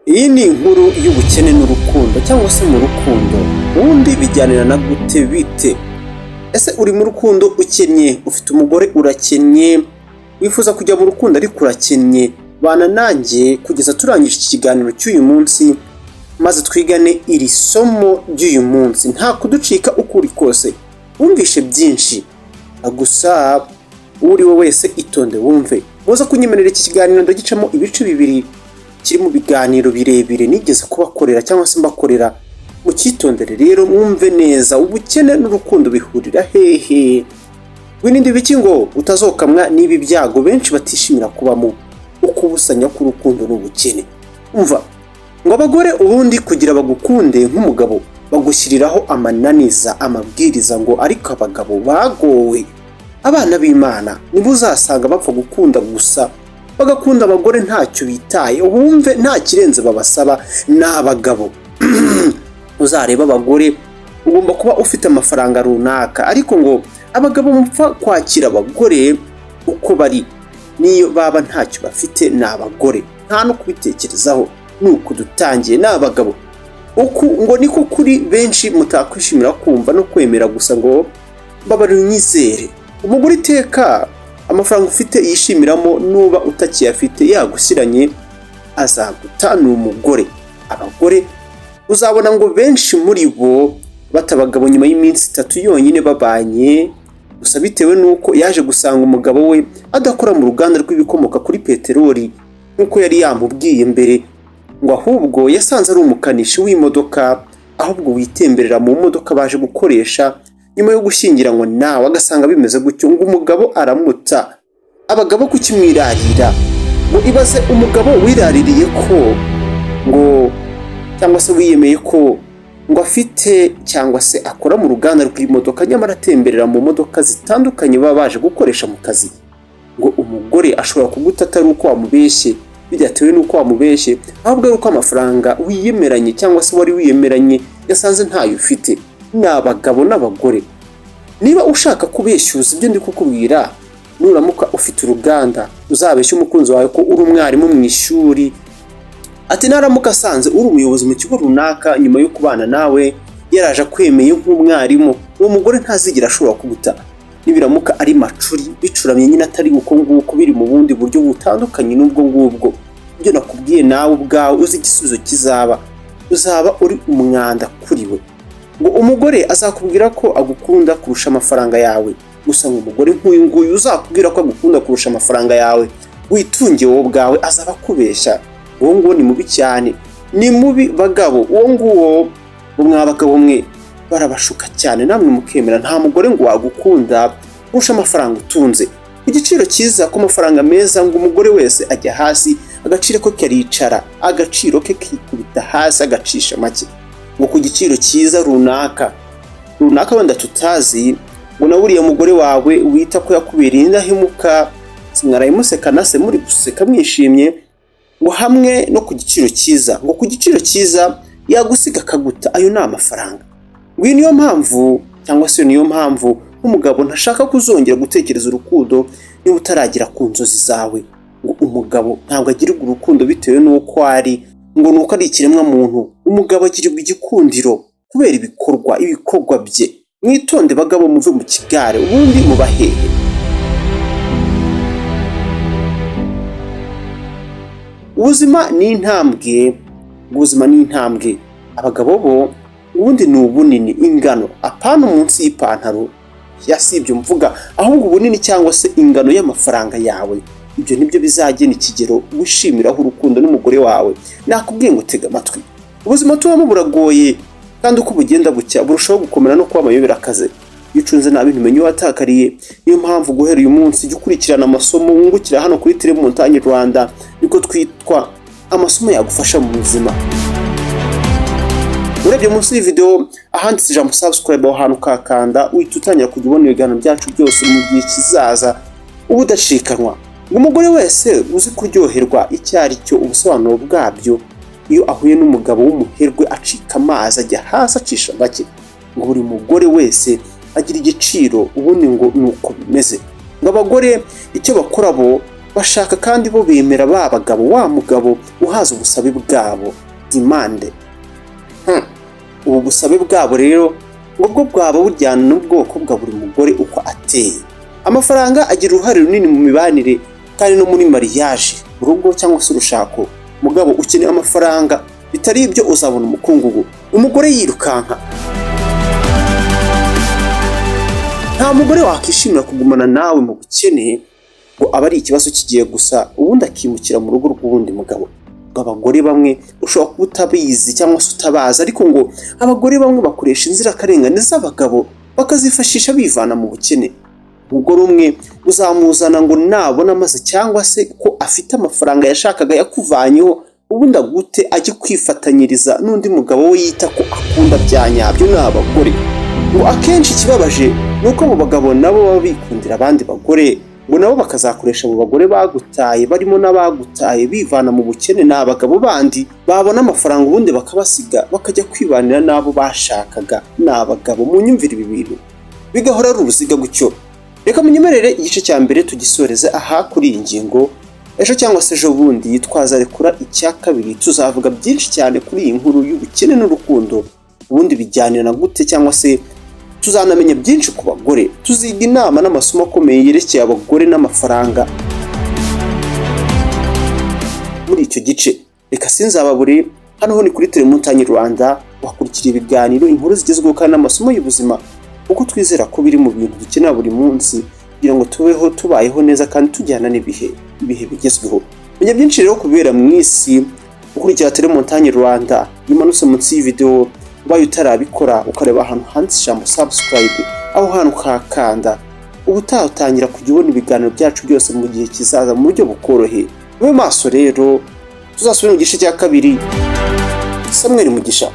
Iyi ni inkuru y'ubukene n'urukundo cyangwa se mu rukundo. Ubundi bijyanira na gute bite? Ese uri mu rukundo ukennye, ufite umugore urakennye, wifuza kujya mu rukundo ariko urakennye? Bana nanjye kugeza turangije iki kiganiro cy'uyu munsi, maze twigane iri somo ry'uyu munsi. Nta kuducika uko uri kose. Wumvishe byinshi. Gusa uri we wese itonde wumve. Muza kunyemerera iki kiganiro ndagicamo ibice bibiri. Kiri mu biganiro birebire nigeze kubakorera cyangwa se mbakorera. Mu cyitondere rero mwumve neza, ubukene n'urukundo bihurira hehe? Wirinde biki ngo utazokamwa n'ibi byago benshi batishimira kubamo, uko ubusanya k'urukundo n'ubukene. Umva, ngo abagore ubundi kugira bagukunde nk'umugabo bagushyiriraho amananiza, amabwiriza ngo ariko abagabo bagowe. Abana b'Imana nibo uzasanga bapfa gukunda gusa, bagakunda abagore ntacyo bitaye. Wumve nta kirenze babasaba n'abagabo. Uzareba abagore ugomba kuba ufite amafaranga runaka, ariko ngo abagabo mupfa kwakira abagore uko bari, niyo baba ntacyo bafite n'abagore, nta no kubitekerezaho. Nuko dutangiye n'abagabo uku ngo niko kuri benshi mutakwishimira kumva no kwemera gusa ngo babarunyizere. Umugore iteka amafaranga ufite yishimiramo, nuba utakiyafite yagusiranye azagutana umugore. Abagore uzabona ngo benshi muri bo batabagabo nyuma y'iminsi 3 yonyine babanye, gusa bitewe nuko yaje gusanga umugabo we adakora mu ruganda rw'ibikomoka kuri peteroli nkuko yari yamubwiye mbere, ngo ahubwo yasanze ari umukanishi w'imodoka, ahubwo witemberera mu modoka baje gukoresha nyuma yo gushyingiranwa nawe, agasanga bimeze gutyo ngo umugabo aramuta. Abagabo kukimwirarira, ngo ibaze umugabo wiraririye ko ngo cyangwa se wiyemeye ko ngo afite cyangwa se akora mu ruganda rw'imodoka, nyamara atemberera mu modoka zitandukanye baba baje gukoresha mu kazi. Ngo umugore ashobora kugutata ari uko wamubeshye, bidatewe n'uko wamubeshye, ahubwo ari uko amafaranga wiyemeranye cyangwa se wari wiyemeranye yasanze ntayo ufite. N'abagabo n'abagore, niba ushaka kubeshyuza ibyo ndi kukubwira, nuramuka ufite uruganda uzabeshya umukunzi wawe ko uri umwarimu mu ishuri, ati naramuka asanze uri umuyobozi mu kigo runaka, nyuma yo kubana nawe yaraje akwemeye nk'umwarimu, uwo mugore ntazigira ashobora kuguta. Nibiramuka ari macuri bicuramye nyine atari uko nguko, biri mu bundi buryo butandukanye n'ubwo ngubwo, ibyo nakubwiye nawe ubwawe uzi igisubizo kizaba, uzaba uri umwanda kuri we. Ngo umugore azakubwira ko agukunda kurusha amafaranga yawe, gusa ngo umugore nk'uyu nguyu uzakubwira ko agukunda kurusha amafaranga yawe, witunge wowe ubwawe, azaba kubeshya. Uwo nguwo ni mubi cyane, ni mubi bagabo. Uwo nguwo mwabagabo mwe barabashuka cyane, namwe mukemera nta mugore ngo wagukunda kurusha amafaranga utunze. Ku giciro cyiza ku mafaranga meza ngo umugore wese ajya hasi, agaciro ko karicara, agaciro ke kikubita hasi, agacisha make. Ngo ku giciro cyiza runaka wenda tutazi, ngo nawe uriya mugore wawe wita ko yakubereye indahemuka, simwaraye musekana se muri guseka mwishimye, ngo hamwe no ku giciro cyiza, ngo ku giciro cyiza yagusiga akaguta. Ayo ni amafaranga. Ngo niyo mpamvu cyangwa se niyo mpamvu umugabo ntashaka kuzongera gutekereza urukundo niba utaragira ku nzozi zawe. Ngo umugabo ntabwo agirirwa urukundo bitewe n'uko ari, ngo nuko ari ikiremwa muntu. Umugabo agirirwa igikundiro kubera ibikorwa bye. Mwitonde bagabo, muve mu kigare ubundi mubahehe. Ubuzima ni intambwe. Abagabo bo ubundi ni ubunini, ingano, apana munsi y'ipantaro yasibyo mvuga, ahubwo ubunini cyangwa se ingano y'amafaranga yawe. Ibyo nibyo bizagena ikigero wishimiraho urukundo n'umugore wawe. Nakubwiye ngo tega amatwi. Ubuzima tubamo buragoye, kandi uko bugenda bucya burushaho gukomera no kuba amayobera akaze. Iyo ucunze nabi ntumenye watakariye. Niyo mpamvu guhera uyu munsi jya ukurikirana amasomo wungukira hano kuri Tele Montagne Rwanda, niko twitwa amasomo yagufasha mu buzima. Urebye munsi iyi video ahanditse ijambo subscribe, aho hantu kakanda uhita utangira kujya ubona ibiganiro byacu byose mu gihe kizaza ubudacikanwa. Umugore wese uzi kuryoherwa icyo ari cyo, ubusobanuro bwabyo, iyo ahuye n'umugabo w'umuherwe acika amazi, ajya hasi acisha make. Ngo buri mugore wese agira igiciro, ubundi ngo nuko bimeze. Ngo abagore icyo bakora bo bashaka kandi bo bemera ba bagabo, wa mugabo uhaza ubusabe bwabo, demande. Ubu busabe bwabo rero ngo bwo bwaba bujyana n'ubwoko bwa buri mugore uko ateye. Amafaranga agira uruhare runini mu mibanire kandi no muri mariage, mu rugo cyangwa se urushako. Mugabo ukeneye amafaranga, bitari ibyo uzabona umukungugu. Umugore yirukanka. Nta mugore wakishimira kugumana nawe mu bukene ngo aba ari ikibazo kigiye gusa ubundi akimukira mu rugo rw'ubundi mugabo. Abagore bamwe ushobora kuba utabizi cyangwa se utabazi, ariko ngo abagore bamwe bakoresha inzirakarengane z'abagabo bakazifashisha bivana mu bukene. Umugore umwe uzamuzana ngo nabona maze cyangwa se ko afite amafaranga yashakaga yakuvanyeho, ubundi agute ajye kwifatanyiriza n'undi mugabo we yita ko akunda bya nyabyo. N'abagore ngo akenshi ikibabaje ni uko abo bagabo nabo baba bikundira abandi bagore, ngo nabo bakazakoresha abo bagore bagutaye, barimo n'abagutaye bivana mu bukene. N'abagabo bandi babona amafaranga ubundi bakabasiga bakajya kwibanira n'abo bashakaga. N'abagabo munyumvira ibi bintu bigahora ari uruziga gutyo. Reka munyemerere igice cya mbere tugisoreze aha kuri iyi ngingo. Ejo cyangwa se ejo bundi yitwaza rekura icya kabiri, tuzavuga byinshi cyane kuri iyi nkuru y'ubukene n'urukundo, ubundi bijyanira gute, cyangwa se tuzanamenya byinshi ku bagore. Tuziga inama n'amasomo akomeye yerekeye abagore n'amafaranga muri icyo gice. Reka sinzababure, hano ho ni kuri Telemontagne Rwanda, wakurikira ibiganiro, inkuru zigezweho kandi n'amasomo y'ubuzima, kuko twizera ko biri mu bintu dukenera buri munsi kugira ngo tubeho tubayeho neza kandi tujyana n'ibihe bigezweho. Menya byinshi rero kubera mu isi ukurikira Telemontagne Rwanda. Yimanutse munsi y'iyi video ubaye utarabikora ukareba ahantu handitse ijambo subscribe, aho hantu kakanda, ubutaha utangira kujya ubona ibiganiro byacu byose mu gihe kizaza mu buryo bukoroheye. Mube maso rero, tuzasubira mu gice cya kabiri. Samuel Mugisha.